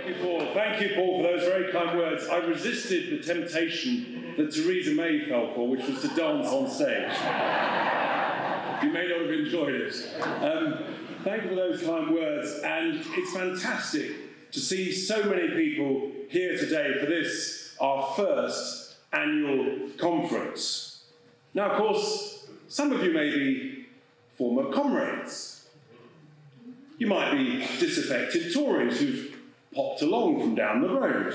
Thank you, Paul, for those very kind words. I resisted the temptation that Theresa May fell for, which was to dance on stage. You may not have enjoyed it. Thank you for those kind words, and it's fantastic to see so many people here today for this, our first annual conference. Now, of course, some of you may be former comrades. You might be disaffected Tories who've popped along from down the road.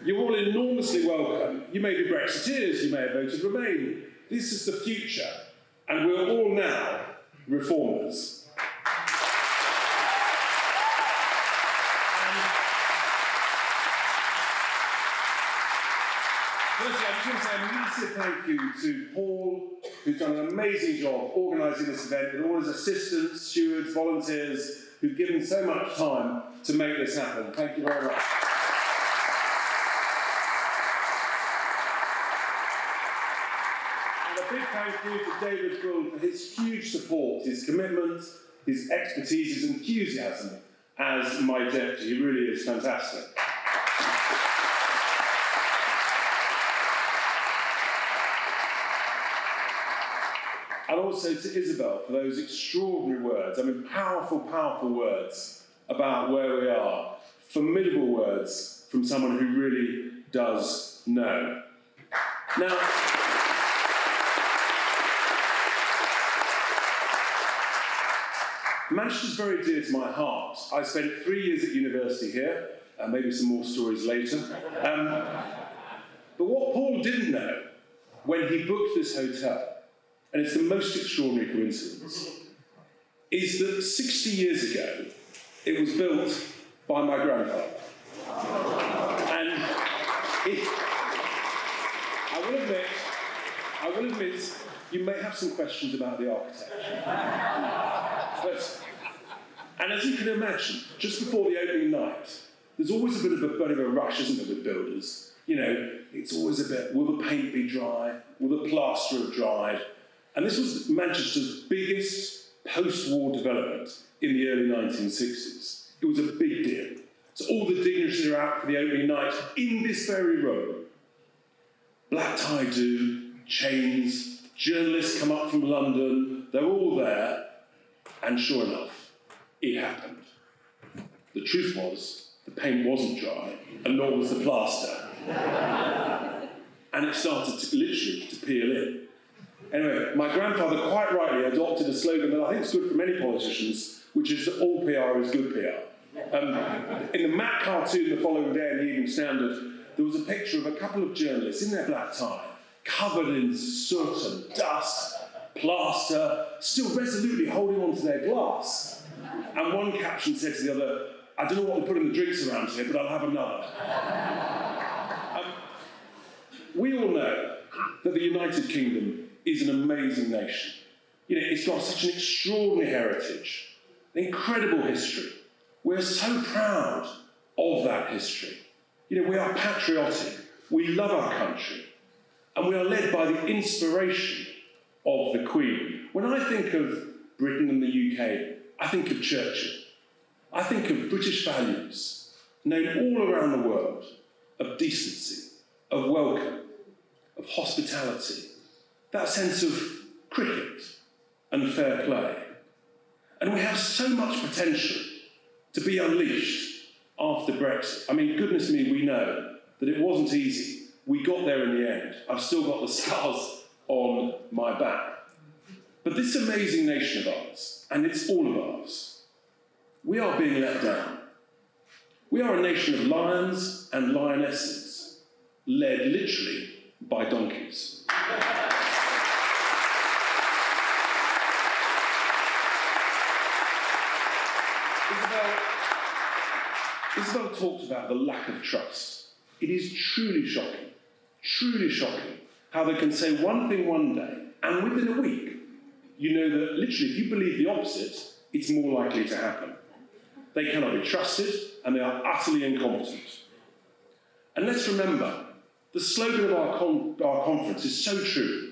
You're all enormously welcome. You may be Brexiteers, you may have voted Remain. This is the future, and we're all now reformers. Firstly, I just want to say a massive thank you to Paul, who's done an amazing job organising this event, with all his assistants, stewards, volunteers, who've given so much time to make this happen. Thank you very much. And a big thank you to David Gould for his huge support, his commitment, his expertise, his enthusiasm as my deputy. He really is fantastic. And also to Isabel for those extraordinary words. I mean, powerful, powerful words about where we are. Formidable words from someone who really does know. Now, Manchester's very dear to my heart. I spent 3 years at university here, and maybe some more stories later. But what Paul didn't know when he booked this hotel, and it's the most extraordinary coincidence, is that 60 years ago, it was built by my grandfather. And I will admit, you may have some questions about the architecture. And as you can imagine, just before the opening night, there's always a bit of a rush, isn't there, with builders? You know, it's always a bit, will the paint be dry? Will the plaster have dried? And this was Manchester's biggest post-war development in the early 1960s. It was a big deal. So all the dignitaries are out for the opening night in this very room. Black tie do, chains, journalists come up from London, they're all there, and sure enough, it happened. The truth was, the paint wasn't dry, and nor was the plaster. And it started to literally to peel in. Anyway, my grandfather quite rightly adopted a slogan that I think is good for many politicians, which is that all PR is good PR. In the Mac cartoon the following day in the Evening Standard, there was a picture of a couple of journalists in their black tie, covered in soot and dust, plaster, still resolutely holding on to their glass. And one caption said to the other, I don't know what to put in the drinks around here, but I'll have another. We all know that the United Kingdom is an amazing nation. You know, it's got such an extraordinary heritage, an incredible history. We're so proud of that history. You know, we are patriotic, we love our country, and we are led by the inspiration of the Queen. When I think of Britain and the UK, I think of Churchill. I think of British values, known all around the world, of decency, of welcome, of hospitality, that sense of cricket and fair play. And we have so much potential to be unleashed after Brexit. I mean, goodness me, we know that it wasn't easy. We got there in the end. I've still got the scars on my back. But this amazing nation of ours, and it's all of ours, we are being let down. We are a nation of lions and lionesses, led literally by donkeys. Isabel talked about the lack of trust. It is truly shocking, how they can say one thing one day, and within a week, you know that literally if you believe the opposite, it's more likely to happen. They cannot be trusted, and they are utterly incompetent. And let's remember, the slogan of our conference is so true.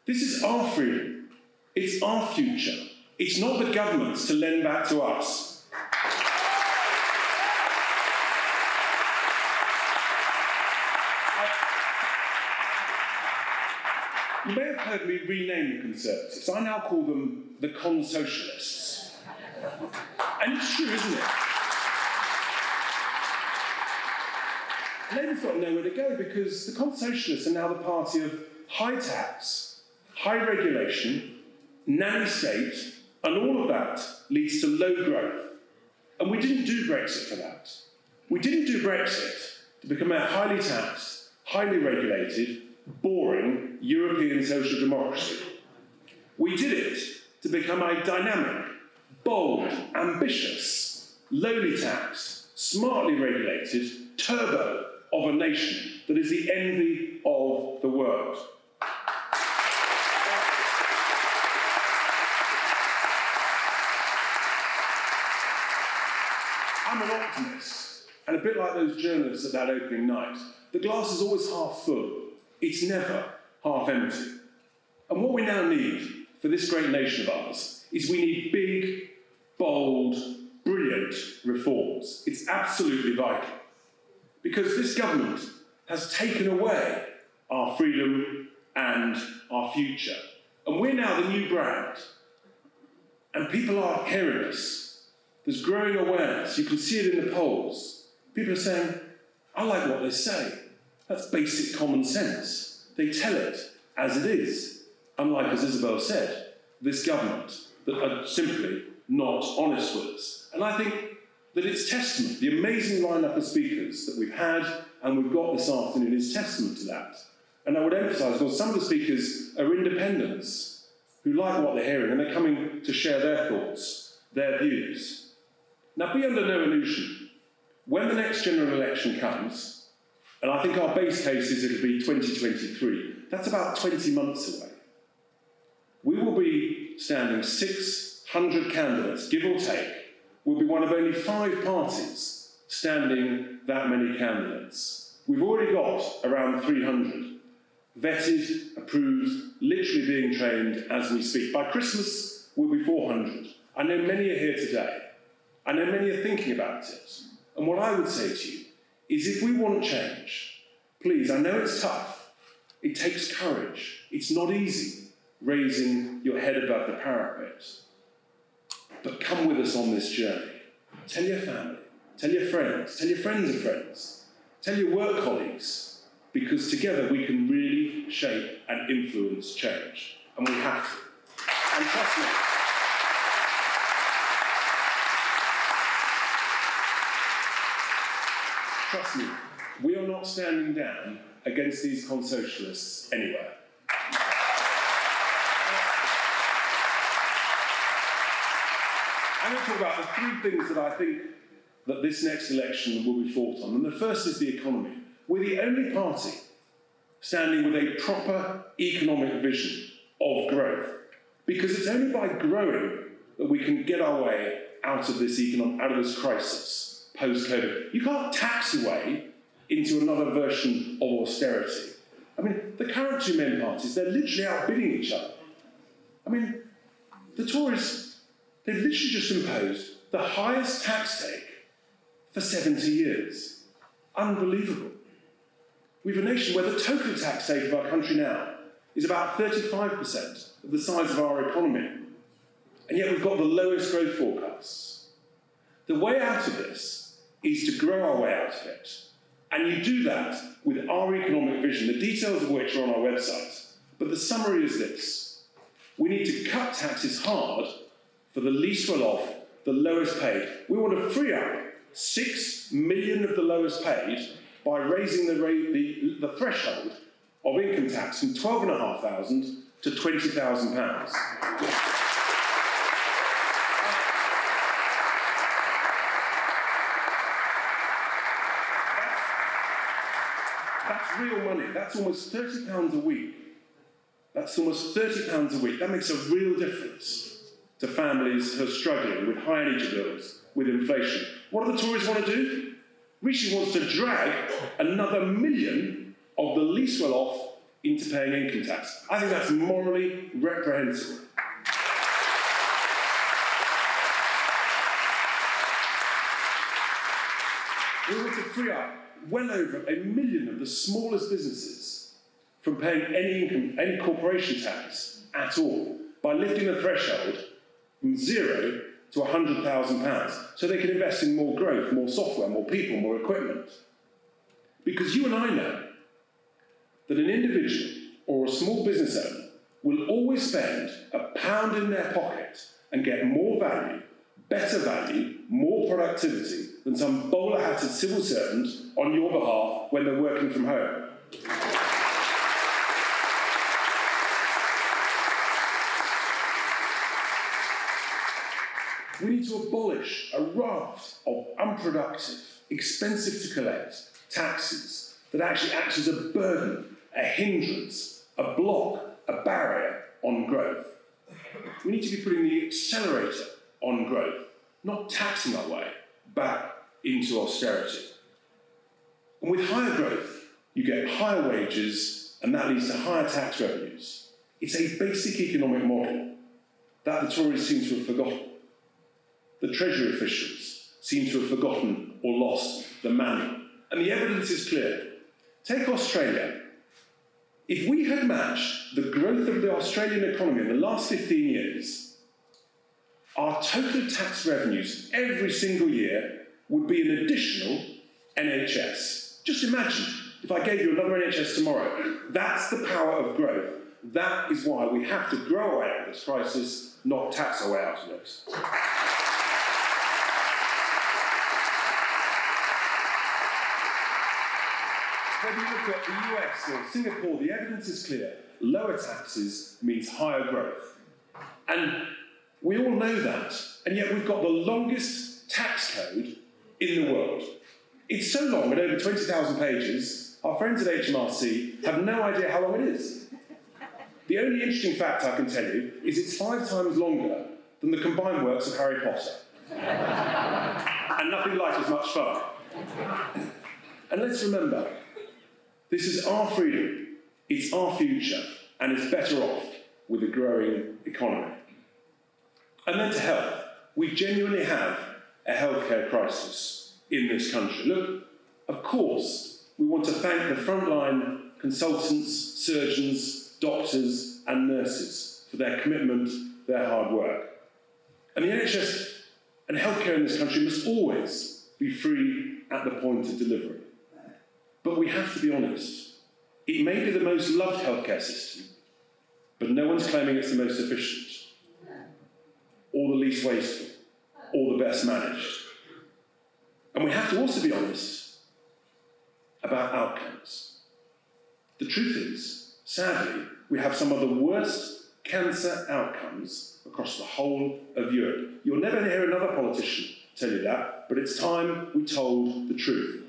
This is our freedom. It's our future. It's not the government's to lend back to us. You may have heard me rename the Conservatives. I now call them the Con-Socialists. And it's true, isn't it? Labour's got nowhere to go because the Con-Socialists are now the party of high tax, high regulation, nanny state, and all of that leads to low growth. And we didn't do Brexit for that. We didn't do Brexit to become a highly taxed, highly regulated, boring European social democracy. We did it to become a dynamic, bold, ambitious, lowly taxed, smartly regulated turbo of a nation that is the envy of the world. I'm an optimist, and a bit like those journalists at that opening night, the glass is always half full. It's never half empty. And what we now need for this great nation of ours is we need big, bold, brilliant reforms. It's absolutely vital. Because this government has taken away our freedom and our future. And we're now the new brand. And people are hearing us. There's growing awareness. You can see it in the polls. People are saying, I like what they say. That's basic common sense. They tell it as it is. Unlike, as Isabel said, this government that are simply not honest with us. And I think that it's testament, the amazing lineup of speakers that we've had and we've got this afternoon is testament to that. And I would emphasise, well, some of the speakers are independents who like what they're hearing and they're coming to share their thoughts, their views. Now, be under no illusion. When the next general election comes, and I think our base case is it'll be 2023, that's about 20 months away. We will be standing 600 candidates, give or take. We'll be one of only 5 parties standing that many candidates. We've already got around 300, vetted, approved, literally being trained as we speak. By Christmas, we'll be 400. I know many are here today. I know many are thinking about it. And what I would say to you is if we want change, please, I know it's tough. It takes courage. It's not easy raising your head above the parapet. But come with us on this journey. Tell your family, tell your friends of friends, tell your work colleagues, because together we can really shape and influence change. And we have to. And trust me, we are not standing down against these Con-Socialists anywhere. I'm going to talk about the 3 things that I think that this next election will be fought on. And the first is the economy. We're the only party standing with a proper economic vision of growth. Because it's only by growing that we can get our way out of this crisis post-COVID. You can't tax your way into another version of austerity. I mean, the current 2 main parties, they're literally outbidding each other. I mean, the Tories, they've literally just imposed the highest tax take for 70 years. Unbelievable. We have a nation where the total tax take of our country now is about 35% of the size of our economy. And yet we've got the lowest growth forecasts. The way out of this is to grow our way out of it. And you do that with our economic vision, the details of which are on our website. But the summary is this. We need to cut taxes hard for the least well-off, the lowest paid. We want to free up 6 million of the lowest paid by raising the threshold of income tax from £12,500 to £20,000. That's real money. That's almost £30 a week. That's almost £30 a week. That makes a real difference to families who are struggling with high energy bills, with inflation. What do the Tories want to do? Rishi wants to drag another million of the least well-off into paying income tax. I think that's morally reprehensible. We want to free up well over 1 million of the smallest businesses from paying any income, any corporation tax at all by lifting the threshold from £0 to £100,000 so they can invest in more growth, more software, more people, more equipment. Because you and I know that an individual or a small business owner will always spend £1 in their pocket and get more value, better value, more productivity than some bowler-hatted civil servant on your behalf when they're working from home. We need to abolish a raft of unproductive, expensive to collect taxes that actually act as a burden, a hindrance, a block, a barrier on growth. We need to be putting the accelerator on growth, not taxing our way back into austerity. And with higher growth, you get higher wages, and that leads to higher tax revenues. It's a basic economic model that the Tories seem to have forgotten. The Treasury officials seem to have forgotten or lost the manual. And the evidence is clear. Take Australia. If we had matched the growth of the Australian economy in the last 15 years, our total tax revenues every single year would be an additional NHS. Just imagine if I gave you another NHS tomorrow. That's the power of growth. That is why we have to grow our way out of this crisis, not tax our way out of it. Whether you look at the US or Singapore, the evidence is clear. Lower taxes means higher growth. And we all know that, and yet we've got the longest tax code in the world. It's so long, at over 20,000 pages, our friends at HMRC have no idea how long it is. The only interesting fact I can tell you is it's 5 times longer than the combined works of Harry Potter. And nothing like as much fun. And let's remember, this is our freedom, it's our future, and it's better off with a growing economy. And then to health. We genuinely have a healthcare crisis in this country. Look, of course, we want to thank the frontline consultants, surgeons, doctors, and nurses for their commitment, their hard work. And the NHS and healthcare in this country must always be free at the point of delivery. But we have to be honest. It may be the most loved healthcare system, but no one's claiming it's the most efficient, or the least wasteful, or the best managed. And we have to also be honest about outcomes. The truth is, sadly, we have some of the worst cancer outcomes across the whole of Europe. You'll never hear another politician tell you that, but it's time we told the truth.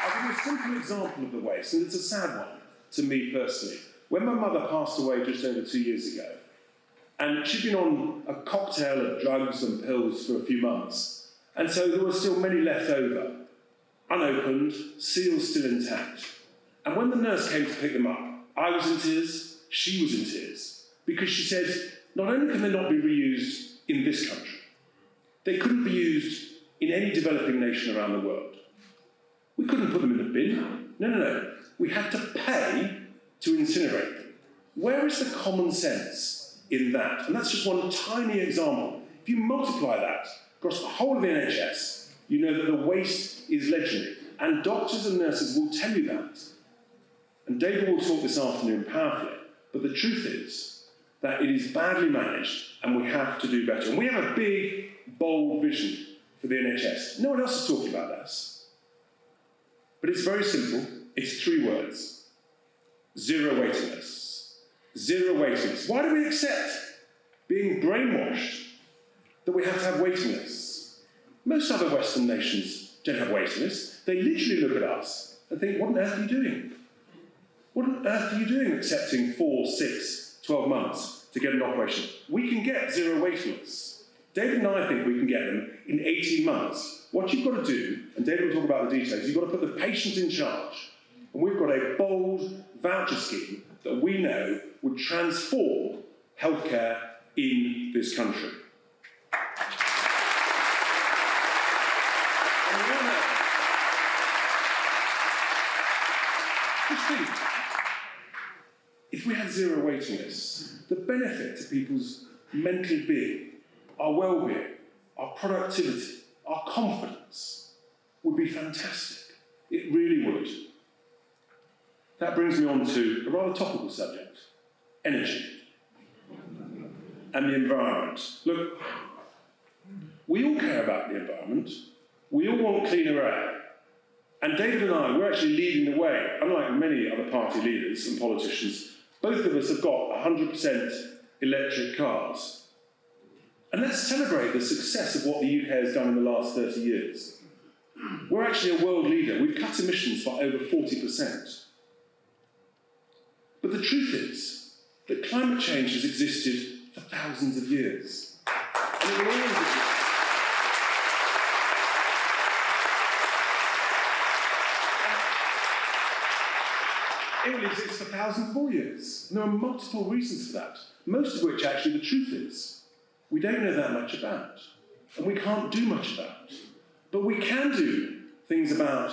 I'll give you a simple example of the waste, and it's a sad one to me personally. When my mother passed away just over 2 years ago, and she'd been on a cocktail of drugs and pills for a few months, and so there were still many left over, unopened, seals still intact. And when the nurse came to pick them up, I was in tears, she was in tears, because she said, not only can they not be reused in this country, they couldn't be used in any developing nation around the world. We couldn't put them in the bin. No. We had to pay to incinerate them. Where is the common sense in that? And that's just one tiny example. If you multiply that across the whole of the NHS, you know that the waste is legendary. And doctors and nurses will tell you that. And David will talk this afternoon powerfully. But the truth is that it is badly managed and we have to do better. And we have a big, bold vision for the NHS. No one else is talking about this. But it's very simple. It's 3 words. 0 waiting lists. 0 waiting lists. Why do we accept being brainwashed that we have to have waiting lists? Most other Western nations don't have waiting lists. They literally look at us and think, what on earth are you doing? What on earth are you doing accepting 4, 6, 12 months to get an operation? We can get 0 waiting lists. David and I think we can get them in 18 months. What you've got to do, and David will talk about the details, you've got to put the patient in charge. And we've got a bold voucher scheme that we know would transform healthcare in this country. we had zero waiting lists, the benefit to people's mental being, our well-being, our productivity, our confidence would be fantastic. It really would. That brings me on to a rather topical subject, energy and the environment. Look, we all care about the environment. We all want cleaner air. And David and I, we're actually leading the way. Unlike many other party leaders and politicians, both of us have got 100% electric cars. And let's celebrate the success of what the UK has done in the last 30 years. We're actually a world leader. We've cut emissions by over 40%. But the truth is that climate change has existed for thousands of years. And it will always exist. It will exist for thousands more years. And there are multiple reasons for that, most of which actually the truth is we don't know that much about, and we can't do much about. But we can do things about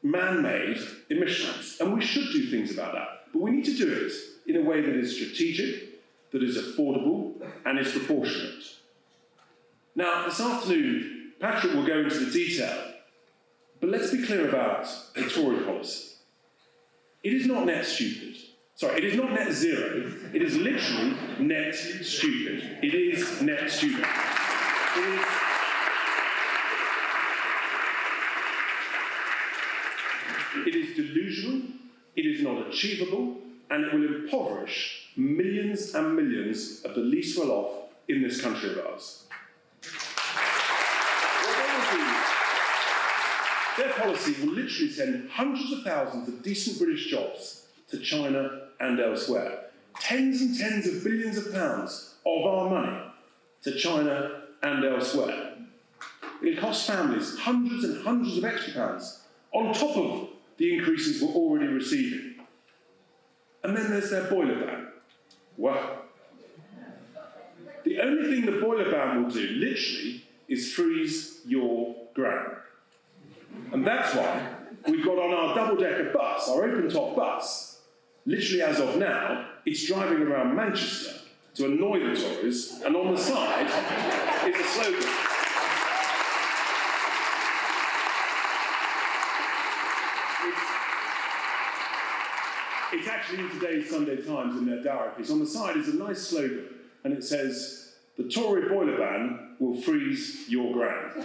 man-made emissions, and we should do things about that. But we need to do it in a way that is strategic, that is affordable, and is proportionate. Now, this afternoon, Patrick will go into the detail, but let's be clear about the Tory policy. It is not net stupid. Sorry, it is not net zero. It is literally net stupid. It is net stupid. It is delusional, it is not achievable, and it will impoverish millions and millions of the least well off in this country of ours. What they will do, their policy will literally send hundreds of thousands of decent British jobs to China and elsewhere. Tens and tens of billions of pounds of our money to China and elsewhere. It costs families hundreds and hundreds of extra pounds on top of the increases we're already receiving. And then there's their boiler ban. Wow. The only thing the boiler ban will do, literally, is freeze your ground. And that's why we've got on our double-decker bus, our open-top bus, literally as of now, it's driving around Manchester to annoy the Tories, and on the side is a slogan. It's actually in today's Sunday Times in their diary piece. On the side is a nice slogan, and it says, "The Tory boiler ban will freeze your ground."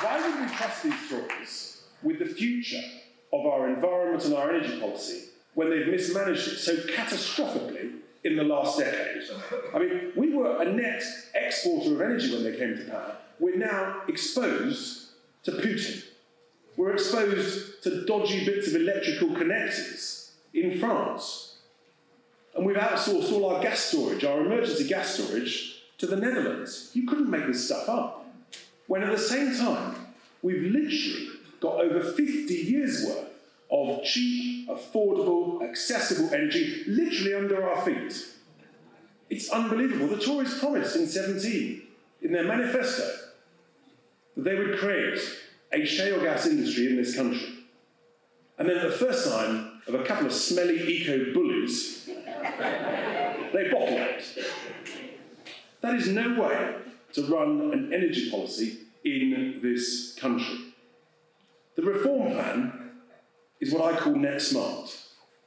Why would we trust these Tories with the future of our environment and our energy policy when they've mismanaged it so catastrophically in the last decade? I mean, we were a net exporter of energy when they came to power. We're now exposed to Putin. We're exposed to dodgy bits of electrical connectors in France. And we've outsourced all our gas storage, our emergency gas storage, to the Netherlands. You couldn't make this stuff up. When at the same time, we've literally got over 50 years' worth of cheap, affordable, accessible energy literally under our feet. It's unbelievable. The Tories promised in 2017, in their manifesto, that they would create a shale gas industry in this country. And then at the first sign of a couple of smelly eco-bullies, they bottle it. That is no way to run an energy policy in this country. The reform plan is what I call net smart.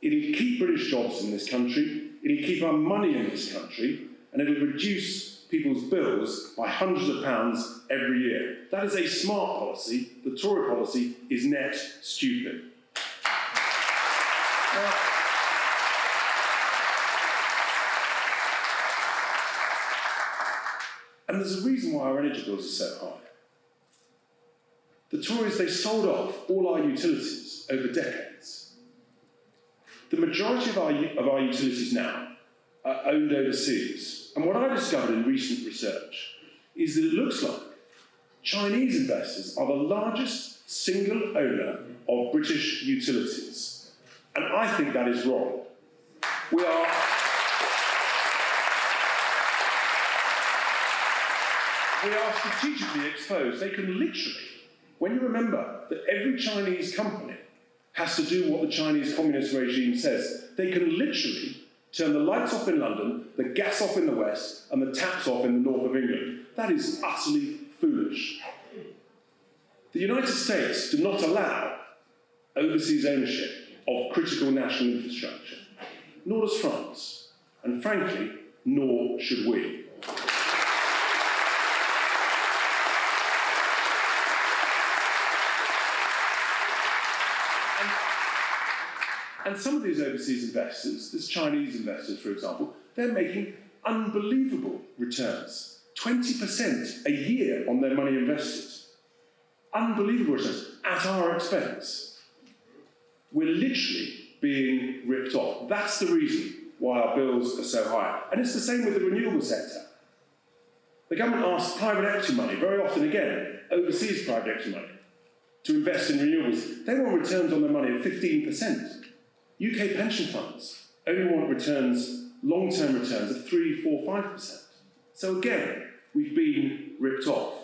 It'll keep British jobs in this country, it'll keep our money in this country, and it'll reduce people's bills by hundreds of pounds every year. That is a smart policy. The Tory policy is net stupid. And there's a reason why our energy bills are so high. The Tories, they sold off all our utilities over decades. The majority of our utilities now are owned overseas. And what I discovered in recent research is that it looks like Chinese investors are the largest single owner of British utilities. And I think that is wrong. We are strategically exposed. They can literally when you remember that every Chinese company has to do what the Chinese communist regime says. They can literally turn the lights off in London, the gas off in the west, and the taps off in the north of England. That is utterly foolish. The United States do not allow overseas ownership of critical national infrastructure, nor does France, and frankly, nor should we. And some of these overseas investors, this Chinese investors, for example, they're making unbelievable returns. 20% a year on their money invested. Unbelievable returns at our expense. We're literally being ripped off. That's the reason why our bills are so high. And it's the same with the renewable sector. The government asks private equity money, very often again, overseas private equity money, to invest in renewables. They want returns on their money of 15%. UK pension funds only want returns, long-term returns of 3, 4, 5%. So again, we've been ripped off.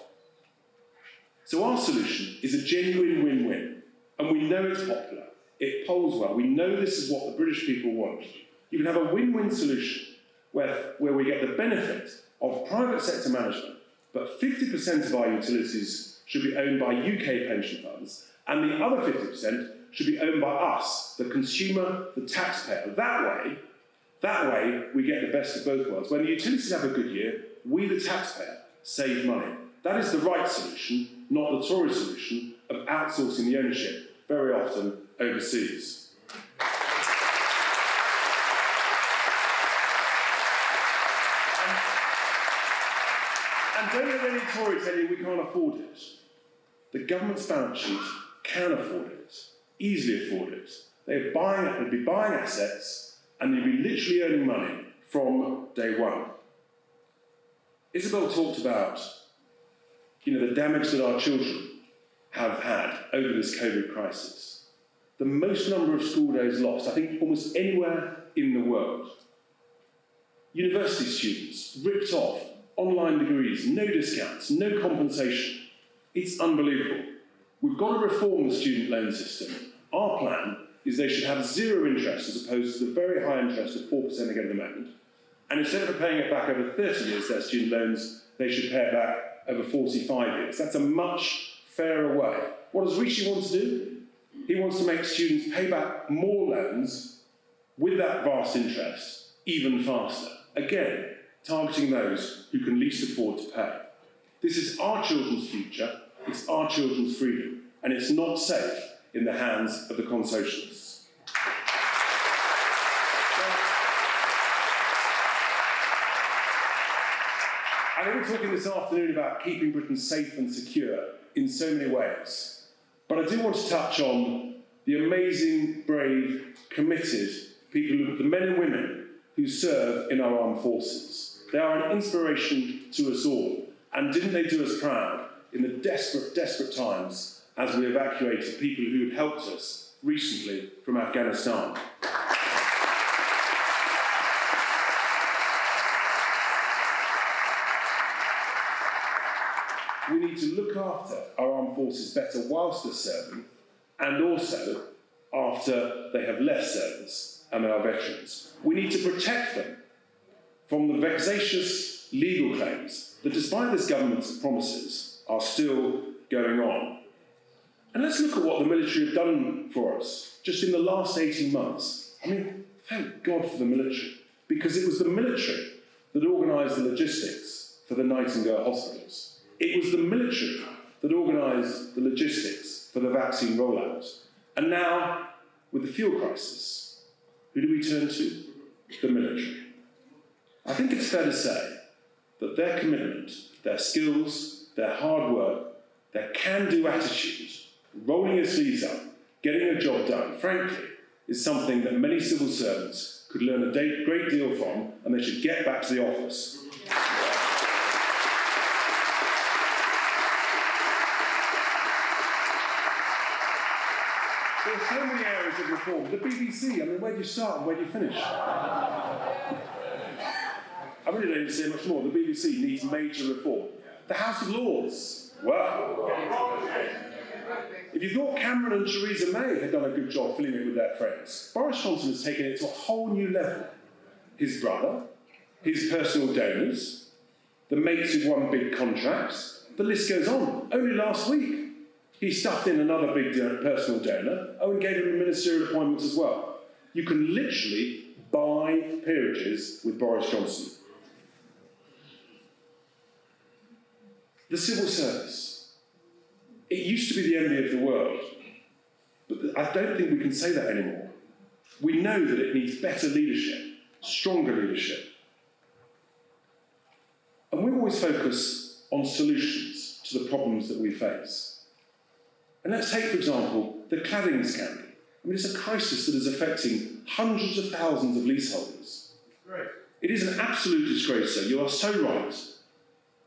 So our solution is a genuine win-win, and we know it's popular. It polls well. We know this is what the British people want. You can have a win-win solution where we get the benefit of private sector management, but 50% of our utilities should be owned by UK pension funds, and the other 50% should be owned by us, the consumer, the taxpayer. That way, we get the best of both worlds. When the utilities have a good year, we, the taxpayer, save money. That is the right solution, not the Tory solution of outsourcing the ownership, very often overseas. And don't let any Tory tell you we can't afford it. The government's balance sheet can afford it, easily afford it. They'd be buying assets, and they'd be literally earning money from day one. Isabel talked about, the damage that our children have had over this COVID crisis. The most number of school days lost, I think, almost anywhere in the world. University students ripped off, online degrees, no discounts, no compensation. It's unbelievable. We've got to reform the student loan system. Our plan is they should have zero interest as opposed to the very high interest of 4% they get at the moment. And instead of paying it back over 30 years, their student loans, they should pay it back over 45 years. That's a much fairer way. What does Rishi want to do? He wants to make students pay back more loans with that vast interest even faster. Again, targeting those who can least afford to pay. This is our children's future, it's our children's freedom, and it's not safe in the hands of the consocialists. I think we're talking this afternoon about keeping Britain safe and secure in so many ways. But I do want to touch on the amazing, brave, committed people, the men and women who serve in our armed forces. They are an inspiration to us all. And didn't they do us proud in the desperate, desperate times as we evacuated people who had helped us recently from Afghanistan? We need to look after our armed forces better whilst they're serving, and also after they have left service and they are veterans. We need to protect them from the vexatious legal claims that, despite this government's promises, are still going on. And let's look at what the military have done for us just in the last 18 months. I mean, thank God for the military, because it was the military that organised the logistics for the Nightingale hospitals. It was the military that organised the logistics for the vaccine rollout. And now, with the fuel crisis, who do we turn to? The military. I think it's fair to say that their commitment, their skills, their hard work, their can-do attitude, rolling their sleeves up, getting a job done, frankly, is something that many civil servants could learn a great deal from, and they should get back to the office. There are so many areas of reform. The BBC, I mean, where do you start and where do you finish? I really don't need to say much more. The BBC needs major reform. The House of Lords, well, If you thought Cameron and Theresa May had done a good job filling it with their friends, Boris Johnson has taken it to a whole new level. His brother, his personal donors, the mates who've won big contracts, the list goes on. Only last week, he stuffed in another big personal donor, and gave him ministerial appointments as well. You can literally buy peerages with Boris Johnson. The civil service. It used to be the envy of the world, but I don't think we can say that anymore. We know that it needs better leadership, stronger leadership. And we always focus on solutions to the problems that we face. And let's take, for example, the cladding scandal. I mean, it's a crisis that is affecting hundreds of thousands of leaseholders. Right. It is an absolute disgrace, sir. You are so right.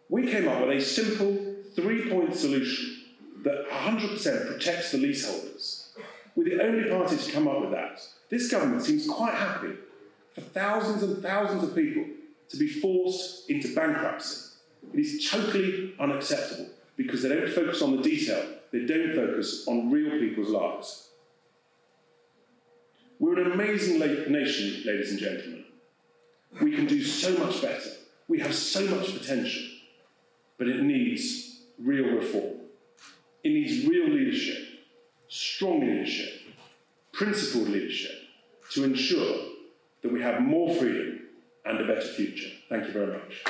We came up with a simple 3-point solution that 100% protects the leaseholders. We're the only party to come up with that. This government seems quite happy for thousands and thousands of people to be forced into bankruptcy. It is totally unacceptable because they don't focus on the detail. They don't focus on real people's lives. We're an amazing nation, ladies and gentlemen. We can do so much better. We have so much potential. But it needs real reform. It needs real leadership, strong leadership, principled leadership to ensure that we have more freedom and a better future. Thank you very much.